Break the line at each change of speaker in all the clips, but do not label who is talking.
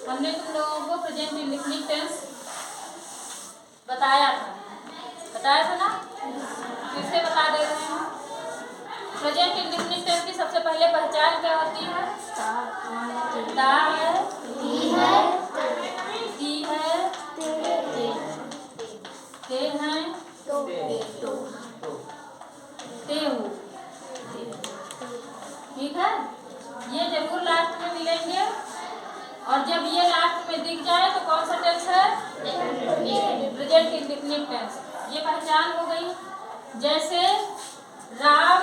हमने तुम लोगों को प्रेजेंट इंडेफिनिट टेंस बताया था ना। फिर से बता दे रहे हैं। प्रेजेंट इंडेफिनिट टेंस की सबसे पहले पहचान क्या होती है? ता है, ती है, ते हैं, ते हूँ। ठीक है, ये जरूर लास्ट में मिलेंगे। और जब ये लास्ट में दिख जाए तो कौन सा टेंस है? Present indefinite tense. ये पहचान हो गई। जैसे राम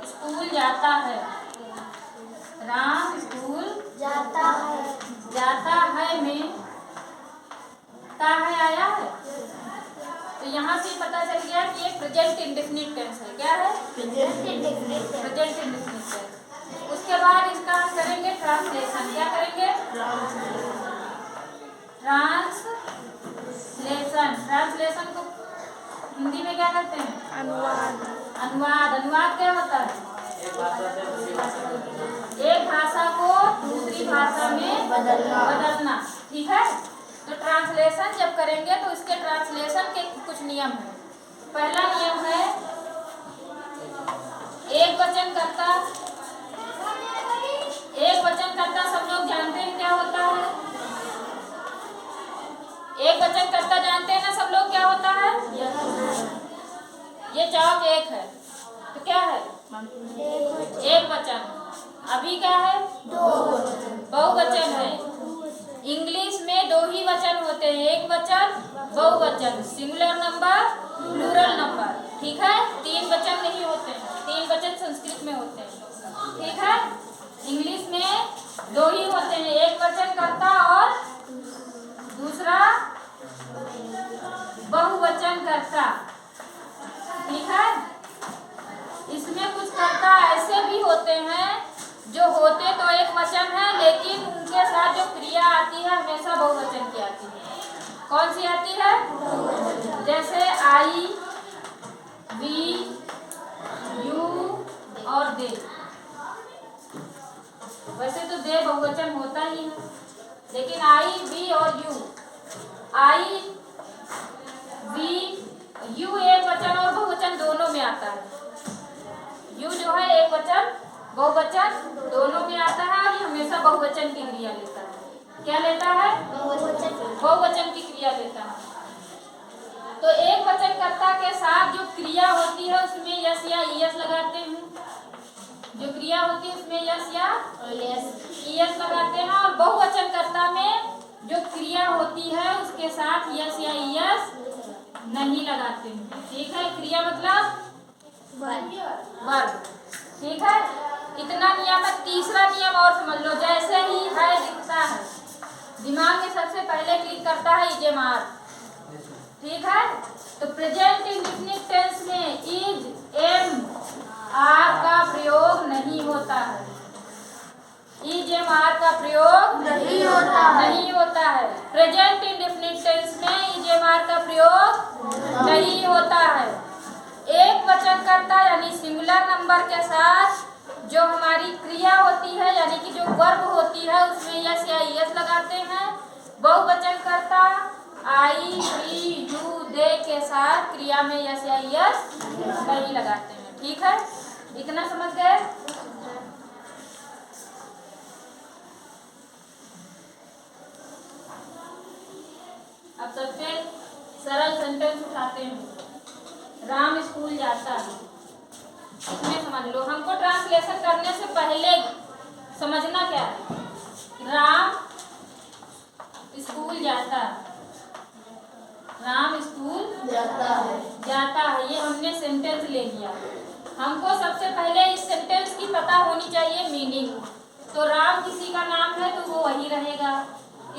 स्कूल जाता है। राम स्कूल
जाता है
में ता है आया है। तो यहाँ से पता चल गया कि ये प्रेजेंट इंडेफिनिट टेंस है। क्या है? Present indefinite tense. उसके बाद इसका हम करेंगे ट्रांसलेशन। क्या करेंगे? ट्रांसलेशन को हिंदी में क्या कहते हैं? अनुवाद क्या होता है? एक भाषा को दूसरी भाषा में बदलना। ठीक है, तो ट्रांसलेशन जब करेंगे तो इसके ट्रांसलेशन के कुछ नियम हैं। पहला नियम है एक वचन कर्ता सब लोग जानते हैं क्या होता है? एक वचन कर्ता जानते हैं ना सब लोग क्या होता है? ये चौक एक है तो क्या है? एक वचन। अभी क्या है? बहुवचन है। इंग्लिश में दो ही वचन होते हैं, एक वचन बहुवचन, सिंगुलर नंबर प्लूरल नंबर। ठीक है, तीन वचन नहीं होते हैं। तीन वचन संस्कृत में होते हैं। ठीक है, इंग्लिश में दो ही होते हैं, एक वचन कर्ता और दूसरा बहुवचन कर्ता। ठीक है, इसमें कुछ कर्ता ऐसे भी होते हैं जो होते तो एक वचन है लेकिन उनके साथ जो क्रिया आती है हमेशा बहुवचन की आती है। कौन सी आती है? जैसे आई, वी, यू और दे। वैसे तो दे बहुवचन होता ही है, लेकिन आई, वी और यू, आई, वी, यू एक वचन और बहुवचन दोनों में आता है। यू जो है एक वचन बहुवचन दोनों में आता है और ये हमेशा बहुवचन की क्रिया लेता है। क्या लेता है? बहुवचन की क्रिया लेता है। तो एक वचन कर्ता के साथ जो क्रिया होती है उसमें यस या ईएस लगाते हैं। जो क्रिया होती है उसमें यस या ईएस लगाते हैं। और बहुवचन कर्ता में जो क्रिया होती है उसके साथ यस या ईएस नहीं लगाते हैं। ठीक है, क्रिया मतलब वर्ब। ठीक है, इतना नियम है। तीसरा नियम और समझ लो, जैसे ही है दिखता है दिमाग में सबसे पहले क्लिक करता है इजेमार। ठीक है, तो प्रेजेंट इंडेफिनिट टेंस में इज, एम, आर का प्रयोग नहीं होता है। इज, एम, आर का प्रयोग नहीं होता है। प्रेजेंट इंडेफिनिट टेंस में इज, एम, आर का प्रयोग नहीं होता है। एक वचन कर्ता यानी सिंगुलर नंबर के साथ जो हमारी क्रिया होती है यानी कि जो वर्ब होती है उसमें यस या ईएस लगाते हैं। बहुवचन कर्ता आई, वी, यू, दे के साथ क्रिया में यस या ईएस नहीं लगाते हैं। ठीक है, इतना समझ गए? अब सबसे सरल सेंटेंस उठाते हैं। राम स्कूल जाता है। इसमें समझ लो, हमको ट्रांसलेशन करने से पहले समझना क्या है? राम स्कूल जाता है। राम स्कूल जाता है, ये हमने सेंटेंस ले लिया। हमको सबसे पहले इस सेंटेंस की पता होनी चाहिए मीनिंग। तो राम किसी का नाम है तो वो वही रहेगा।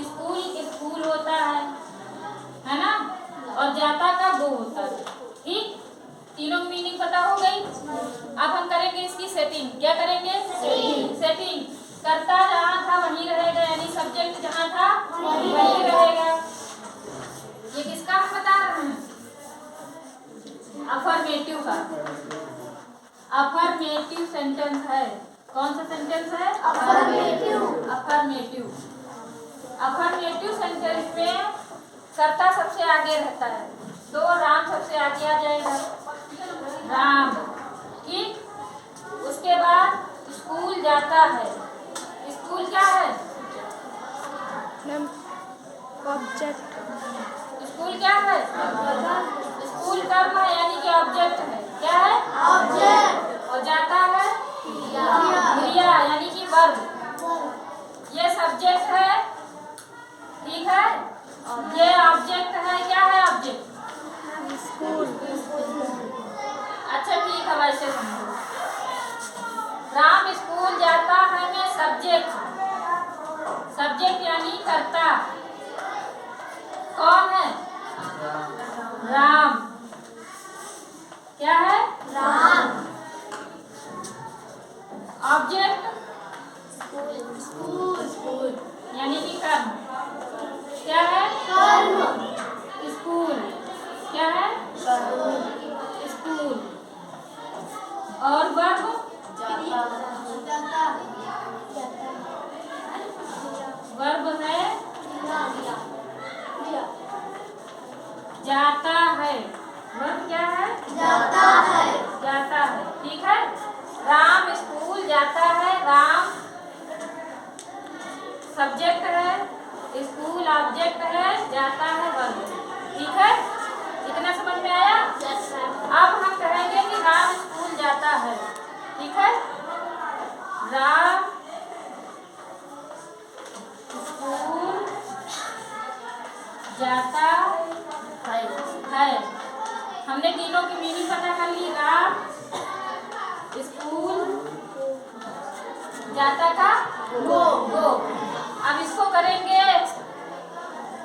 स्कूल होता है ना, और जाता का गो होता है। ठीक, तीनों की मीनिंग पता हो गई। अब हम करेंगे इसकी सेटिंग। क्या करेंगे? सेटिंग। कर्ता जहाँ था वहीं रहेगा, यानी सब्जेक्ट जहाँ था वहीं रहेगा। ये किसका हम बता रहे हैं? अफर्मेटिव का। अफर्मेटिव सेंटेंस है। कौन सा सा सेंटेंस है?
अफर्मेटिव।
अफर्मेटिव। अफर्मेटिव सेंटेंस में कर्ता सबसे आगे रहता है, तो राम सबसे आगे आ जाएगा, राम। ठीक, उसके बाद स्कूल जाता है। स्कूल क्या है?
ऑब्जेक्ट।
स्कूल क्या है? स्कूल कर्म है, यानी कि ऑब्जेक्ट है। क्या है?
ऑब्जेक्ट।
और जाता है क्रिया, यानी कि वर्ब। ये सब्जेक्ट है, ठीक है, ये ऑब्जेक्ट है। क्या है ऑब्जेक्ट?
स्कूल।
अच्छा ठीक है, वैसे समझो। राम स्कूल जाता है में सब्जेक्ट, सब्जेक्ट यानी कर्ता कौन है? राम। क्या है?
राम।
ऑब्जेक्ट
स्कूल।
यानी कि कर्म। क्या है?
कर्म।
स्कूल। क्या है? स्कूल। और वर्ब? वर्ब है जाता है। वर्ब क्या है?
जाता है।
जाता है, ठीक है। राम स्कूल जाता है। राम सब्जेक्ट है, स्कूल ऑब्जेक्ट है, जाता है वर्ब। ठीक है, इतना समझ में आया? अब हम कहेंगे कि राम स्कूल जाता है। ठीक है, राम स्कूल जाता है। हमने तीनों की मीनिंग पता कर ली। राम स्कूल जाता का गो। अब इसको करेंगे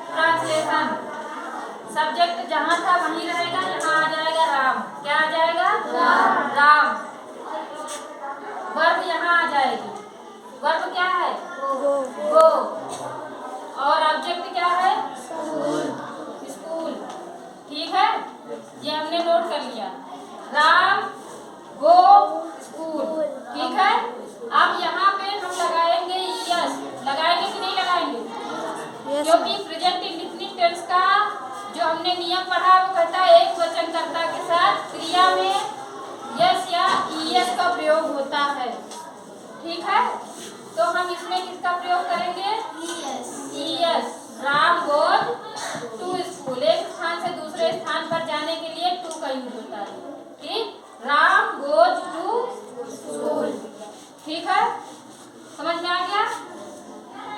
ट्रांसलेशन। सब्जेक्ट जहाँ था वहीं रहेगा, यहाँ आ जाएगा राम। क्या आ जाएगा? राम। वर्ब यहाँ आ जाएगी। वर्ब क्या है? गो। और ऑब्जेक्ट क्या है? स्कूल। ठीक है, ये हमने नोट कर लिया। राम गो स्कूल। ठीक है, अब यहाँ पे हम लगाएंगे यस। लगाएंगे कि नहीं लगाएंगे? क्योंकि प्रेजेंट इंडेफिनिट टेंस का जो हमने नियम पढ़ा वो कहता है एक वचन कर्ता के साथ क्रिया में यस या ईएस का प्रयोग होता है। ठीक है, तो हम इसमें किसका प्रयोग करेंगे? ES. Ram goes to school. एक स्थान से दूसरे स्थान पर जाने के लिए टू का यूज होता है। ठीक, राम गोज टू स्कूल। ठीक है, समझ में आ गया?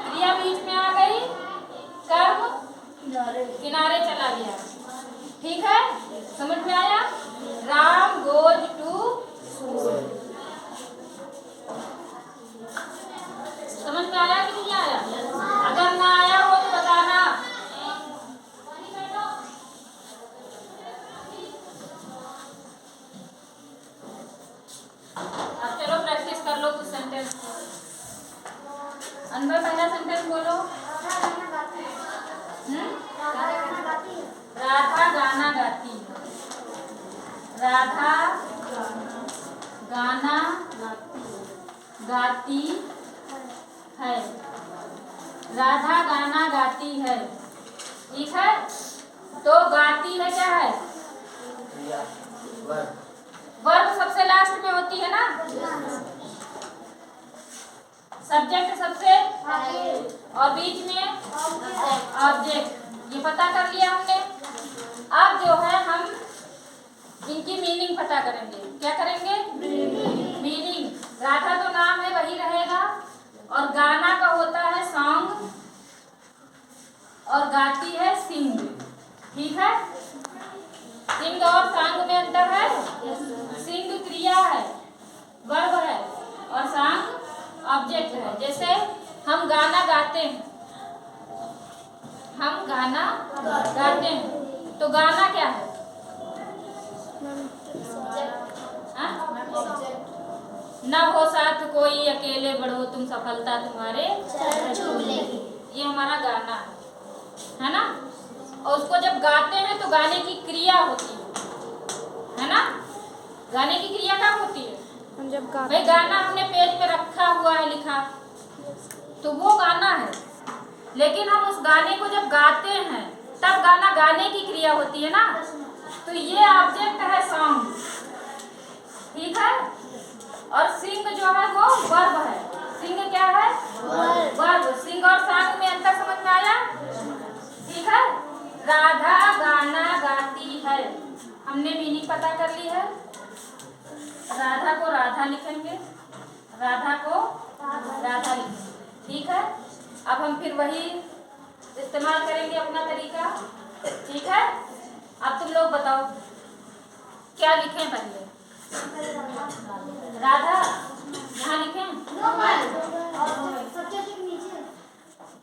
क्रिया बीच में आ गई, कर्म किनारे चला गया। ठीक है, समझ में आया? Ram goes to school. समझ में आया कि नहीं आया? अगर ना आया हो तो बताना। अब चलो प्रैक्टिस कर लो कुछ सेंटेंस। अनवर पहला सेंटेंस बोलो। राधा गाना गाती है। राधा गाना गाती है। राधा गाना गाती है। ठीक है, तो गाती है क्या है? वर्ब सबसे लास्ट में होती है ना, सब्जेक्ट सबसे और बीच में ऑब्जेक्ट। ये पता कर लिया हमने। अब जो है हम इनकी मीनिंग पता करेंगे। क्या करेंगे? मीनिंग। राधा तो नाम है वही रहेगा, और गाना का होता है सॉन्ग, और गाती है सिंग। ठीक है, सिंग और सॉन्ग में अंतर है। सिंग क्रिया है, वर्ब है, और सॉन्ग ऑब्जेक्ट है। जैसे हम गाना गाते हैं, हम गाना गाते हैं, तो गाना क्या है? न हो साथ कोई अकेले बढ़ो तुम सफलता तुम्हारे
चरण चूम लेगी।
ये हमारा गाना है ना। और उसको जब गाते हैं तो गाने की क्रिया होती है ना। गाने की क्रिया कब होती है? भाई गाना हमने पेज पे रखा हुआ है लिखा, तो वो गाना है। लेकिन हम उस गाने को जब गाते हैं तब गाना गाने की क्रिया होती है ना, तो ये ऑब्जेक्ट है सॉन्ग, ठीक है। और सिंग जो है वो वर्ब है। सिंग क्या है? वर्ब। सिंग और सॉन्ग में अंतर समझ में आया? ठीक है। राधा गाना गाती है, हमने मीनिंग पता कर ली है। राधा को राधा लिखेंगे, राधा को राधा लिखेंगे, ठीक है। अब हम फिर वही इस्तेमाल करेंगे अपना तरीका, ठीक है। अब तुम लोग बताओ क्या लिखें पहले? राधा यहाँ लिखें?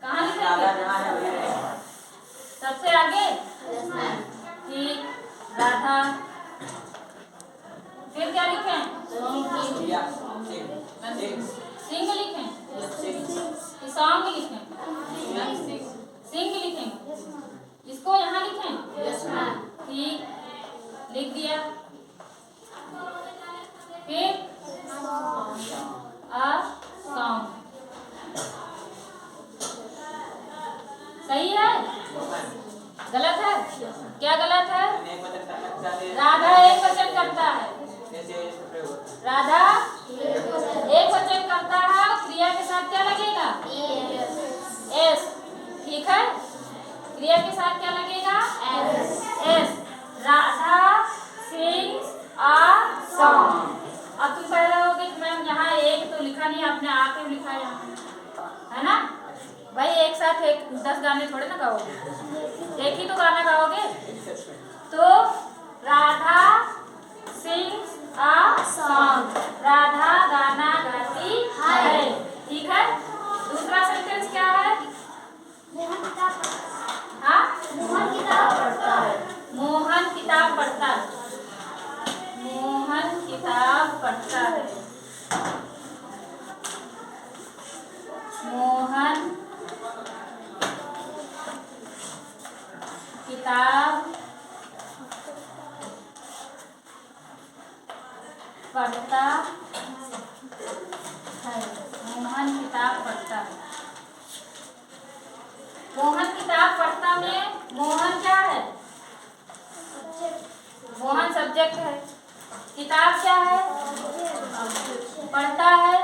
कहाँ लिखेंगे? सबसे आगे? ठीक, राधा। फिर क्या लिखें? सिंग लिखें? सॉन्ग लिखें? सिंग लिखेंगे। इसको यहाँ लिखें? ठीक, लिख दिया। फिर अ सॉन्ग, सही है? गलत है? क्या गलत है? राधा एक वचन करता है, राधा एक वचन करता है, क्रिया के साथ क्या लगेगा? एस, ठीक है। क्रिया के साथ क्या लगेगा? S. Radha sings a song. अब तुम कह रहे होगे कि मैम यहाँ एक तो लिखा नहीं, आपने आके लिखा है ना भाई। एक साथ 10 गाने थोड़े ना गाओगे, एक ही तो गाना गाओगे। तो Radha sings a song, Radha गाना गाती है, ठीक है। दूसरा सेंटेंस क्या है? हाँ, मोहन किताब पढ़ता है। मोहन किताब पढ़ता है, मोहन किताब पढ़ता है, मोहन किताब पढ़ता है, मोहन किताब पढ़ता है। मोहन किताब पढ़ता में मोहन क्या है? मोहन सब्जेक्ट है, किताब क्या है? पढ़ता है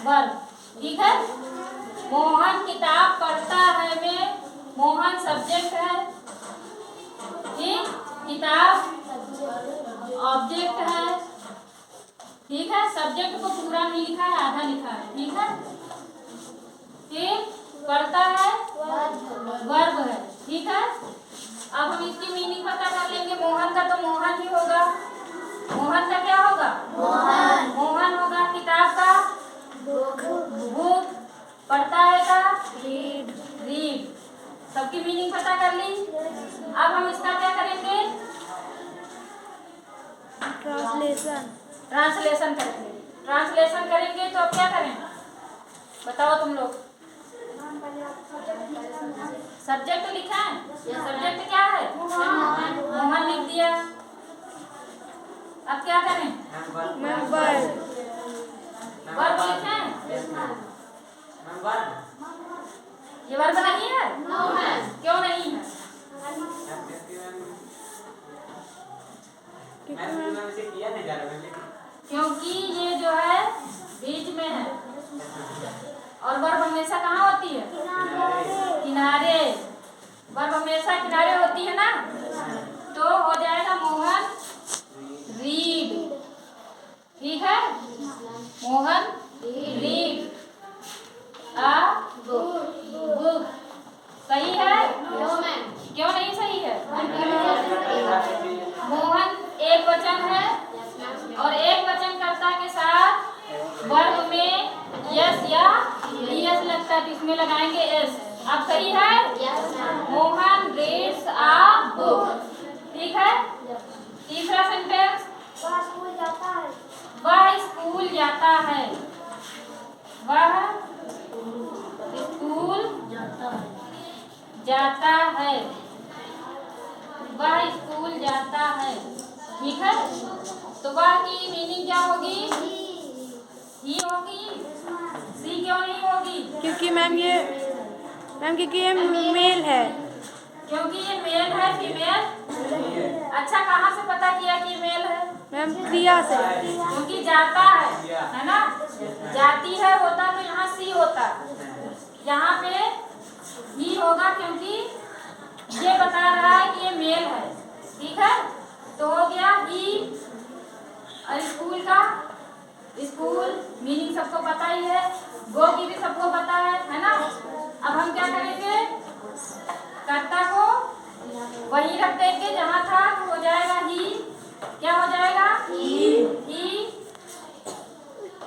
वर्ब, ठीक है। मोहन किताब पढ़ता है में मोहन सब्जेक्ट है, ठीक। किताब ऑब्जेक्ट है, ठीक है। सब्जेक्ट को पूरा नहीं लिखा है, आधा लिखा है, ठीक है। फिर पढ़ता है वर्ब है, ठीक है। अब हम इसकी मीनिंग पता कर लेंगे। मोहन का तो मोहन ही होगा, मोहन का क्या होगा? मोहन होगा। किताब का बुक, पढ़ता है का रीड। सबकी मीनिंग पता कर ली। अब हम इसका क्या करेंगे? ट्रांसलेशन करेंगे। ट्रांसलेशन करेंगे तो अब क्या करें बताओ तुम लोग? सब्जेक्ट लिखा है, सब्जेक्ट क्या है? मोहन लिख दिया। अब क्या करें? वर्ब लिखें? ये वर्ब नहीं है? क्यों नहीं है? क्योंकि ये जो है बीच में है, और वर्ब हमेशा कहाँ होती है? किनारे। वर्ब हमेशा किनारे होती है ना, तो हो जाएगा मोहन रीड, ठीक है। मोहन रीड अ बुक, सही है? क्यों नहीं सही है? मोहन एक वचन है, और एक वचन कर्ता के साथ वर्ब में यस या लीएस लगता है, तो इसमें लगाएंगे एस। अब सही है? मोहन रीड्स अ बुक, ठीक है। तीसरा सेंटेंस, वह स्कूल जाता है। वह स्कूल जाता है, वह स्कूल जाता है, वह स्कूल जाता है, ठीक है। तो वह की मीनिंग क्या होगी? ही होगी। सी क्यों नहीं होगी?
क्योंकि मैम ये मेल है।
क्योंकि ये मेल है, फीमेल। अच्छा, कहाँ से पता किया कि मेल है?
मैम क्रिया से।
क्योंकि जाता है ना? जाती है होता तो यहाँ सी होता, यहाँ पे ही होगा क्योंकि ये बता रहा है कि ये मेल है। ठीक है, तो हो गया ही। और स्कूल का, स्कूल मीनिंग सबको पता ही है, गो की भी सबको पता है ना? अब हम क्या करेंगे? कर्ता को वही रख देंगे जहाँ था, तो हो जाएगा ही। क्या हो जाएगा? ही।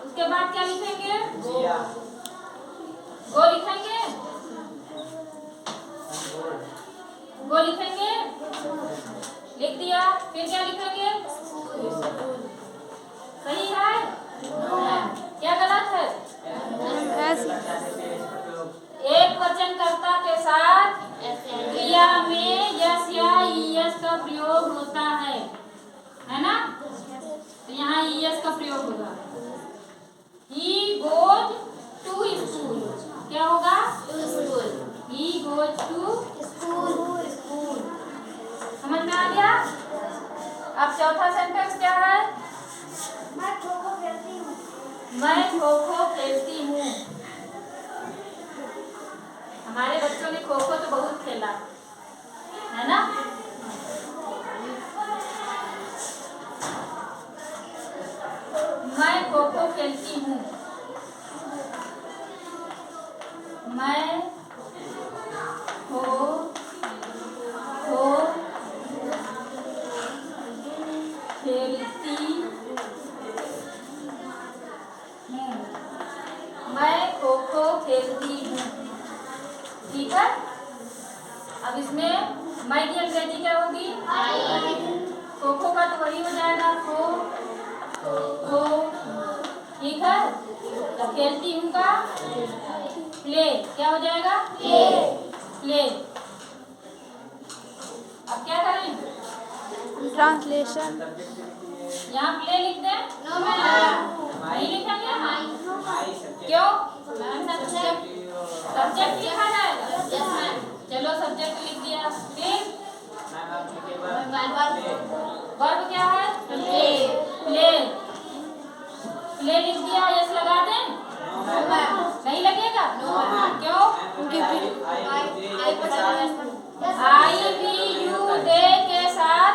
उसके बाद क्या लिखेंगे? गो लिखेंगे। गो लिखेंगे, लिख दिया। फिर क्या लिखेंगे? सही है? क्या गलत है? एक वचन कर्ता के साथ क्रिया में यस या ईएस का प्रयोग होता है ना? तो यहाँ ईएस का प्रयोग होगा। He goes to school। क्या होगा? He goes to school। समझ में आ गया? अब चौथा सेंटेंस क्या है? मैं खो खो खेलती हूँ। मैं खो खो खेलती हूँ। हमारे बच्चों ने खो खो तो बहुत खेला है ना? मैं खो खो खेलती हूँ। मैं खो खो खेलती हूँ। मैं खो खो खेलती हूँ। ठीक है, अब इसमें मैं की अंग्रेजी क्या होगी? खो खो का तो वही हो जाएगा, खो खो। ठीक है, तो खेलती हूँ का प्ले क्या हो जाएगा? प्ले। अब क्या करें?
ट्रांसलेशन।
यहाँ प्ले लिख दें? नहीं लिखेंगे? क्यों? सब्जेक्ट लिखा जाएगा। चलो सब्जेक्ट लिख दिया। फिर वर्ब क्या है? प्ले। प्ले लिख दिया, यस लगा दें? नहीं लगेगा? क्यों? आई वी यू दे के साथ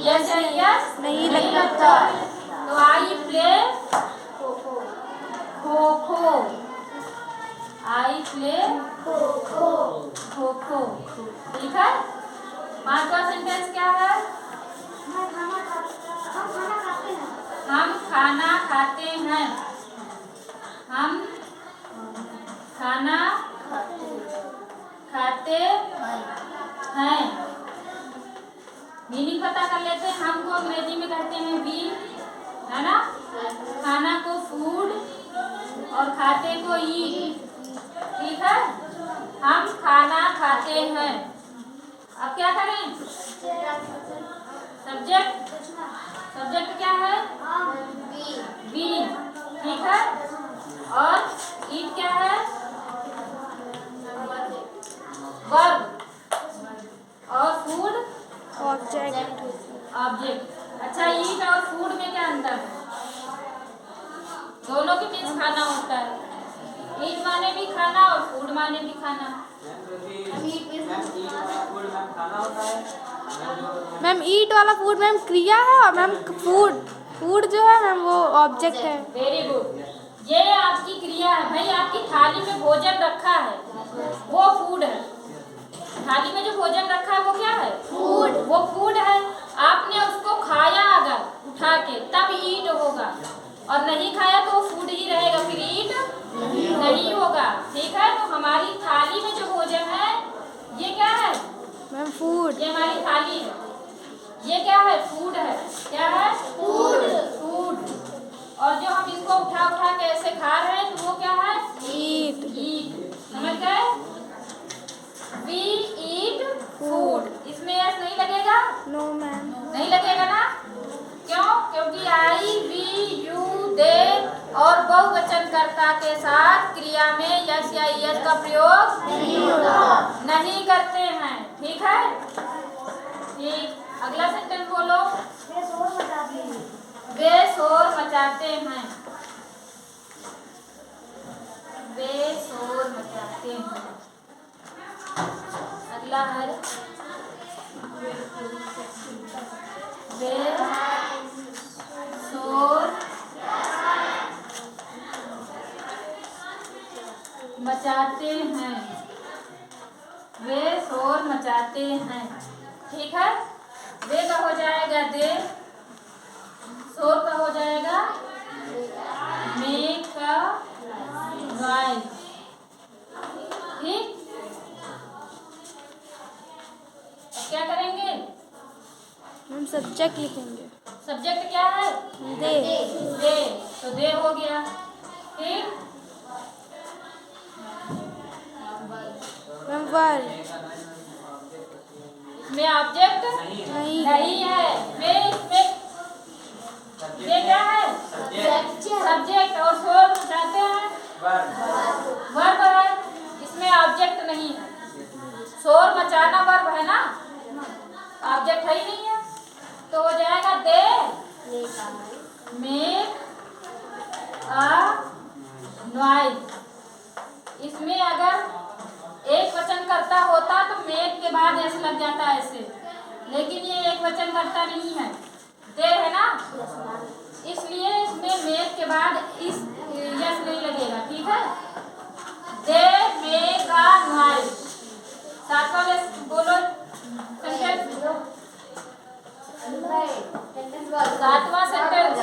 यस यस
नहीं लगता।
तो I play kho kho. I play kho kho. ठीक है, पांचवा सेंटेंस क्या है? हम खाना खाते हैं। हम खाना खाते हैं। मीनिंग पता कर लेते हैं। हम को अंग्रेजी में कहते हैं वी, है ना? खाना को फूड और खाते को ईट। ठीक है, हम खाना खाते हैं। अब क्या करें? सब्जेक्ट, सब्जेक्ट क्या है? बी। ठीक है, और ईट क्या है? वर्ब, और फूड
ऑब्जेक्ट।
ऑब्जेक्ट। अच्छा, ईट और फूड में क्या अंतर है? दोनों के बीच खाना होता है। ईट माने भी खाना और फूड माने भी खाना।
मैम ईट वाला फूड मैम क्रिया है और मैम फूड जो है मैम वो ऑब्जेक्ट है।
वेरी गुड, ये आपकी क्रिया है भाई। आपकी थाली में भोजन रखा है वो फूड है। थाली में जो भोजन रखा है वो क्या है? फूड। वो फूड है। आपने उसको खाया अगर उठा के तब ईट होगा, और नहीं खाया तो वो फूड ही रहेगा, फिर ईट नहीं होगा। ठीक है, तो हमारी थाली में जो भोजन है ये क्या है?
Ma'am food.
ये हमारी थाली है, ये क्या है? फूड है। क्या है? फूड। फूड। और जो हम इसको उठा उठा के ऐसे खा रहे हैं तो वो क्या है?
ईट।
ईट। समझ गए? We eat food. इसमें यस नहीं लगेगा?
No ma'am.
नहीं लगेगा ना? क्यों? क्योंकि कर्ता के साथ क्रिया में यस या ईएस का प्रयोग नहीं करते हैं। ठीक है, ठीक। अगला सेंटेंस बोलो। वे शोर मचाते हैं। वे शोर मचाते हैं। अगला है वे शोर मचाते हैं। वे शोर मचाते हैं। ठीक है, वे का हो जाएगा दे, शोर का हो जाएगा मेक का नॉइज। ठीक, अब क्या करेंगे?
मैम सब्जेक्ट लिखेंगे।
सब्जेक्ट क्या है?
दे।
दे, तो दे हो गया। ठीक,
मैम वर्ब
इसमें ऑब्जेक्ट
नहीं।
नहीं है। इसमें ये क्या है? सब्जेक्ट। और शोर मचाते हैं वर्ब है, इसमें ऑब्जेक्ट नहीं है। शोर मचाना वर्ब है ना, ऑब्जेक्ट है ही नहीं है, तो हो जाएगा दे मेक अ नॉइज। इसमें अगर एक वचन करता होता तो मेक के बाद ऐसे लग जाता ऐसे, लेकिन ये एक वचन करता नहीं है, दे है ना, इसलिए इसमें मेक के बाद इस यस नहीं लगेगा। ठीक है, दे मेक अ नॉइज। सातवां बोलो सेंटेंस। सातवां सेंटेंस,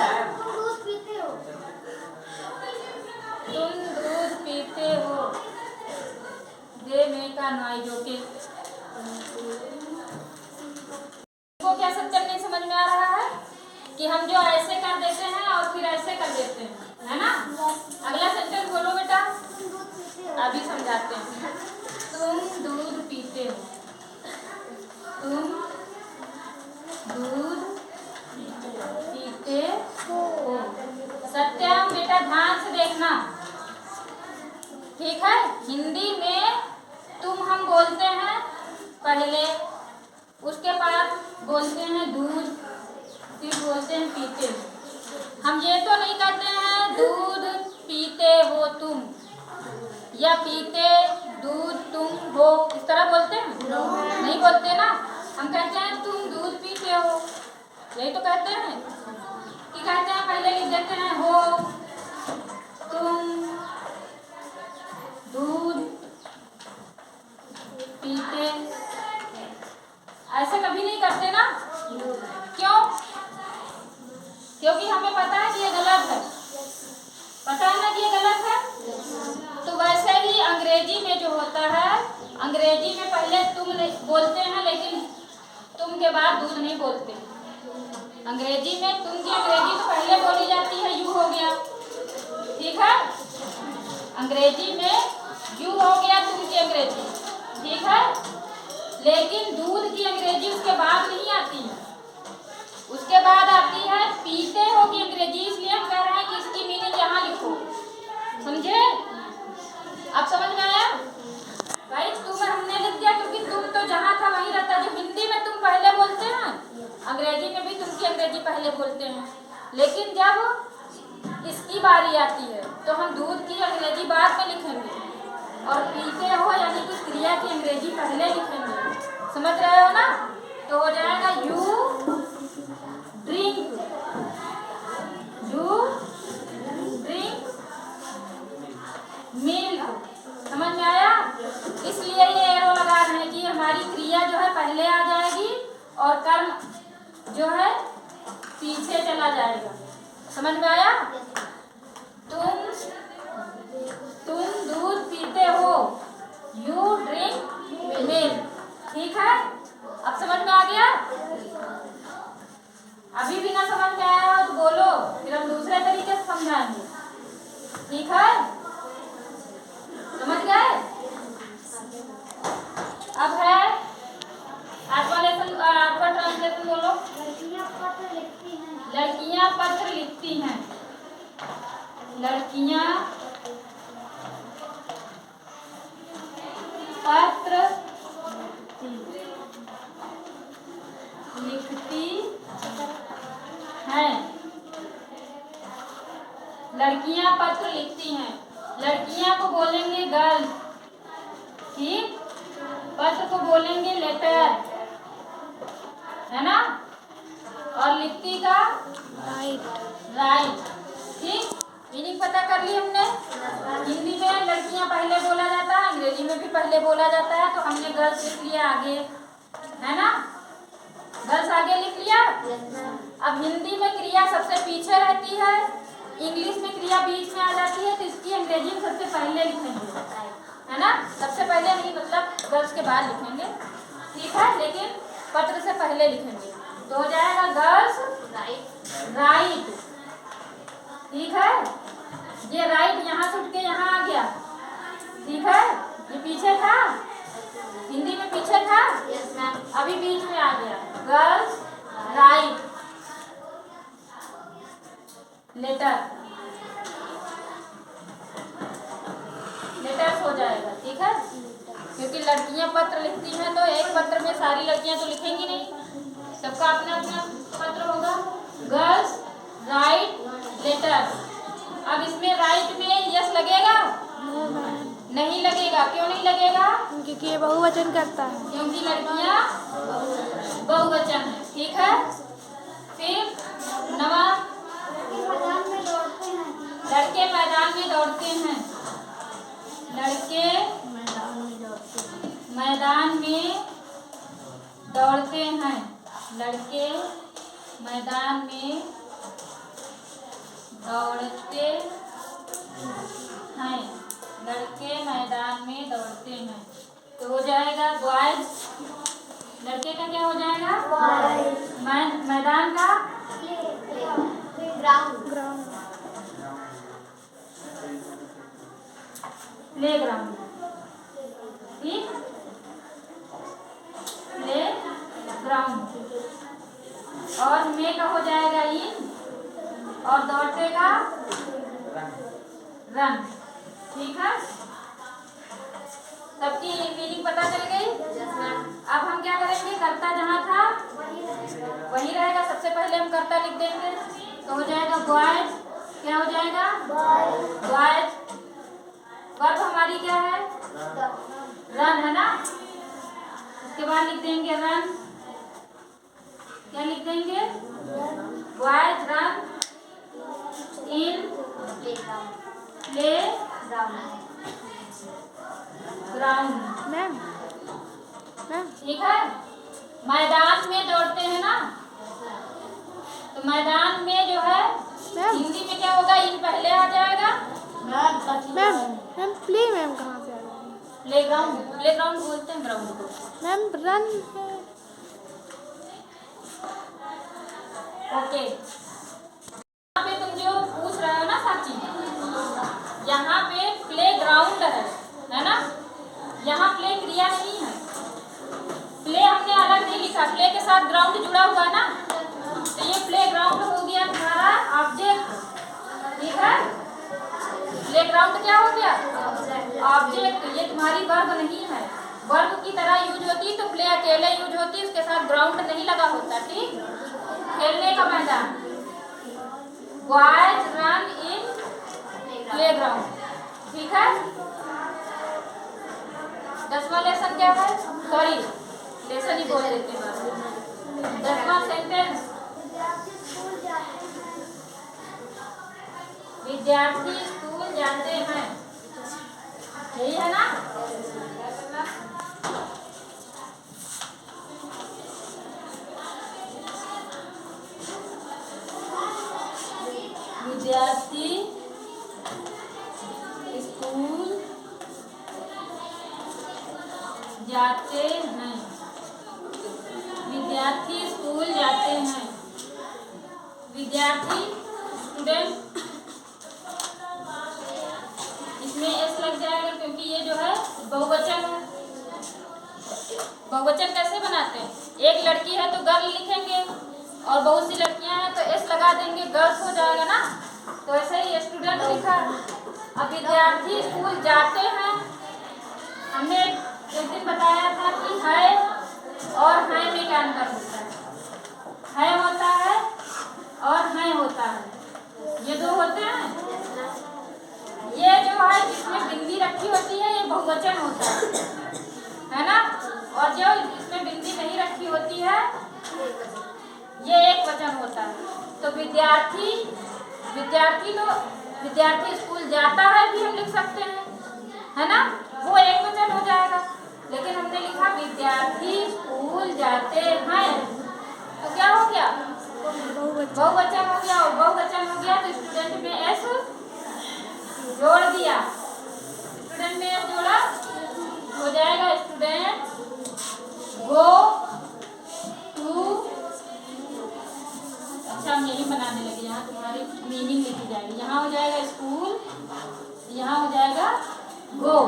तुम दूध पीते हो। They make a noise. Okay, को क्या सब्जेक्ट नहीं समझ में आ रहा है कि हम जो ऐसे कर देते हैं और फिर ऐसे कर देते हैं, है ना। अगला सेंटेंस बोलो बेटा, अभी समझाते हैं। तुम दूध पीते हो। तुम दूध पीते हो। सत्यम बेटा ध्यान से देखना। ठीक है, हिंदी में तुम हम बोलते हैं पहले, उसके बाद बोलते हैं दूध, फिर बोलते हैं पीते हो। हम ये तो नहीं कहते हैं दूध पीते हो तुम, या पीते दूध तुम हो, इस तरह बोलते हैं? नहीं बोलते ना। हम कहते हैं तुम दूध पीते हो, यही तो कहते हैं। कि कहते हैं पहले लिख देते हैं हो, तुम दूध पीते, ऐसे कभी नहीं करते ना। क्यों? क्योंकि हमें पता है कि ये गलत है। पता है ना कि ये गलत है। तो वैसे ही अंग्रेजी में जो होता है, अंग्रेजी में पहले तुम बोलते हैं, लेकिन तुम के बाद दूध नहीं बोलते। अंग्रेजी में तुम की अंग्रेजी तो पहले बोली जाती है, यू हो गया। ठीक है, अंग्रेजी में यू हो गया तुम की अंग्रेजी। ठीक है, लेकिन दूध की अंग्रेजी उसके बाद नहीं आती है, उसके बाद आती है पीते हो की अंग्रेजी। इसलिए हम कह रहे हैं कि इसकी मीनिंग यहाँ लिखो। समझे? अब समझ में आया भाई? तुम हमने लिख दिया क्योंकि तुम तो जहाँ था वहीं रहता। जो हिंदी में तुम पहले बोलते हैं, अंग्रेजी में भी तुम की अंग्रेजी पहले बोलते हैं, लेकिन जब इसकी बारी आती है तो हम दूध की अंग्रेजी बाद में लिखेंगे और पीते हो यानी कि क्रिया की अंग्रेजी पहले लिखेंगे। समझ रहे हो ना? तो हो जाएगा you drink, you drink milk. समझ में आया? इसलिए ये एरो लगा रहे हैं कि हमारी क्रिया जो है पहले आ जाएगी और कर्म जो है पीछे चला जाएगा। समझ में आया? तुम दूध पीते हो, यू ड्रिंक मिल्क। ठीक है, अब समझ में आ गया? अभी भी ना समझ में आया हो तो बोलो, फिर हम दूसरे तरीके से समझाएंगे। ठीक है, समझ गए? अब है आठवां ट्रांसलेशन बोलो। लड़कियां पत्र लिखती हैं। लड़कियां पत्र लिखती हैं। लड़कियां को बोलेंगे गर्ल, ठीक, पत्र को बोलेंगे लेटर, है ना, और लिखती का राइट, ठीक। मीनिंग पता कर ली हमने। हिंदी में लड़कियां पहले बोला जाता है, अंग्रेजी में भी पहले बोला जाता है, तो हमने गर्ल्स लिख लिया आगे, है ना, गर्ल्स आगे लिख लिया। अब हिंदी में क्रिया सबसे पीछे रहती है, इंग्लिश में क्रिया बीच में आ जाती है, तो इसकी अंग्रेजी में सबसे पहले लिखेंगे, है ना, सबसे पहले नहीं, मतलब गर्ल्स के बाद लिखेंगे, ठीक है, लेकिन पत्र से पहले लिखेंगे। तो हो जाएगा गर्ल्स राइट, ठीक है। ये राइट यहाँ से उठ के यहाँ आ गया, ठीक है, ये पीछे था, हिंदी में पीछे था, अभी बीच में आ गया, गर्ल्स राइट लेटर, लेटर्स हो जाएगा, ठीक है, क्योंकि लड़कियां पत्र लिखती हैं तो एक पत्र में सारी लड़कियां तो लिखेंगी नहीं, सबका अपना अपना पत्र होगा। Girls write letter. अब इसमें राइट में यस लगेगा? नहीं लगेगा। क्यों नहीं लगेगा?
क्योंकि ये बहुवचन करता है,
क्योंकि लड़कियां बहुवचन है, ठीक है। फिर नवा, लड़के मैदान में दौड़ते हैं, लड़के मैदान में दौड़ते हैं, लड़के मैदान में दौड़ते हैं, लड़के मैदान में दौड़ते हैं, तो हो जाएगा बॉयज। लड़के का क्या हो जाएगा? मैदान का
ग्राउंड,
प्ले ग्राउंड, ठीक, प्ले ग्राउंड। और में का हो जाएगा इन, और दौड़ते का रन, ठीक है। सबकी मीनिंग पता चल गई। अब हम क्या करेंगे, कर्ता जहाँ था वही रहेगा, सबसे पहले हम कर्ता लिख देंगे, तो हो जाएगा बॉयज। क्या हो जाएगा? बॉयज। वर्ब हमारी क्या है? रन, है ना। उसके बाद लिख देंगे रन, क्या लिख देंगे? Boys run in play ground.
Ma'am ma'am
ठीक है। मैदान में दौड़ते हैं ना, तो मैदान में जो है
मैम
हिंदी में क्या होगा? इन पहले आ जाएगा।
मैम मैम प्ले मैम कहाँ से आ जाएगी?
प्ले ग्राउंड, प्ले ग्राउंड बोलते हैं ग्राउंड को।
मैम रन है।
ओके, यहाँ पे तुम जो पूछ रहे हो ना साक्षी, यहाँ पे प्ले ग्राउंड है ना, यहाँ प्ले क्रिया नहीं है। प्ले हमने अलग नहीं लिखा, प्ले के साथ ग्राउंड जुड़ा हुआ ना, तो ये प्ले ग्राउंड हो गया तुम्हारा ऑब्जेक्ट, ठीक है। प्ले ग्राउंड क्या हो गया? ऑब्जेक्ट। ये तुम्हारी वर्ब नहीं है, वर्ब की तरह यूज होती तो प्ले अकेले यूज होती, उसके साथ ग्राउंड नहीं लगा होता, ठीक। खेलने का मैदान, boys run in play ground, ठीक है। 10वां लेसन क्या है? सॉरी, लेसन ही बोल देते हैं। 10वां सेंटेंस, विद्यार्थी स्कूल जाते हैं, यही है ना। विद्यार्थी स्कूल जाते हैं, विद्यार्थी स्कूल जाते हैं। विद्यार्थी स्टूडेंट, इसमें एस लग जाएगा क्योंकि ये जो है बहुवचन है। बहुवचन कैसे बनाते हैं? एक लड़की है तो गर्ल लिखेंगे, और बहुत सी लड़कियां हैं तो एस लगा देंगे, गर्ल्स हो जाएगा ना। तो ऐसे ही स्टूडेंट लिखा। अब विद्यार्थी स्कूल जाते हैं, हमने एक दिन बताया था कि है और है में क्या अंतर होता है होता है और है होता है, ये दो होते हैं। रखी होती है ये बहुवचन होता है ना। और जो इसमें बिंदी नहीं रखी होती है ये एक वचन होता है। तो विद्यार्थी, विद्यार्थी तो विद्यार्थी स्कूल जाता है भी हम लिख सकते हैं, है ना, वो एक वचन हो जाएगा। लेकिन हमने लिखा विद्यार्थी स्कूल जाते हैं, तो क्या हो गया, बहुवचन हो गया। और बहुवचन हो गया तो स्टूडेंट में एस जोड़ दिया, स्टूडेंट में एस जोड़ा हो जाएगा स्टूडेंट गो टू। अच्छा हम यही बनाने लगे, यहाँ तुम्हारी मीनिंग लिखी जाएगी। यहाँ हो जाएगा स्कूल, यहाँ हो जाएगा गो,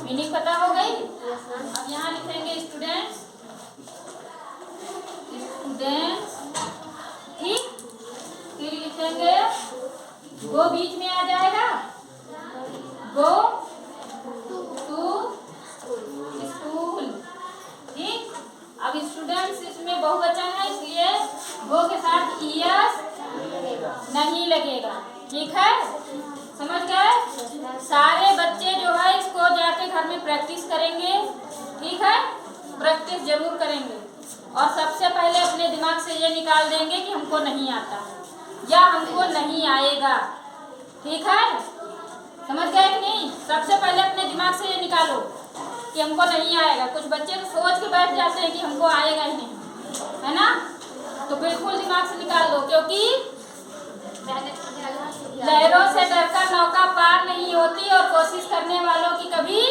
मीनिंग पता हो गई। अब यहाँ लिखेंगे स्टूडेंट्स, स्टूडेंट्स, ठीक। फिर लिखेंगे गो बीच में आ जाएगा, गो टू स्कूल, ठीक। अब स्टूडेंट्स इसमें बहुवचन है इसलिए गो के साथ ईएस नहीं लगेगा, ठीक है, समझ गए। सारे बच्चे जो है इसको जाके घर में प्रैक्टिस करेंगे, ठीक है, प्रैक्टिस जरूर करेंगे। और सबसे पहले अपने दिमाग से ये निकाल देंगे कि हमको नहीं आता या हमको नहीं आएगा, ठीक है, समझ गए कि नहीं। सबसे पहले अपने दिमाग से ये निकालो कि हमको नहीं आएगा। कुछ बच्चे तो सोच के बैठ जाते हैं कि हमको आएगा ही नहीं, है ना, तो बिल्कुल दिमाग से निकाल दो, क्योंकि लहरों से डरकर नौका पार नहीं होती और कोशिश करने वालों की कभी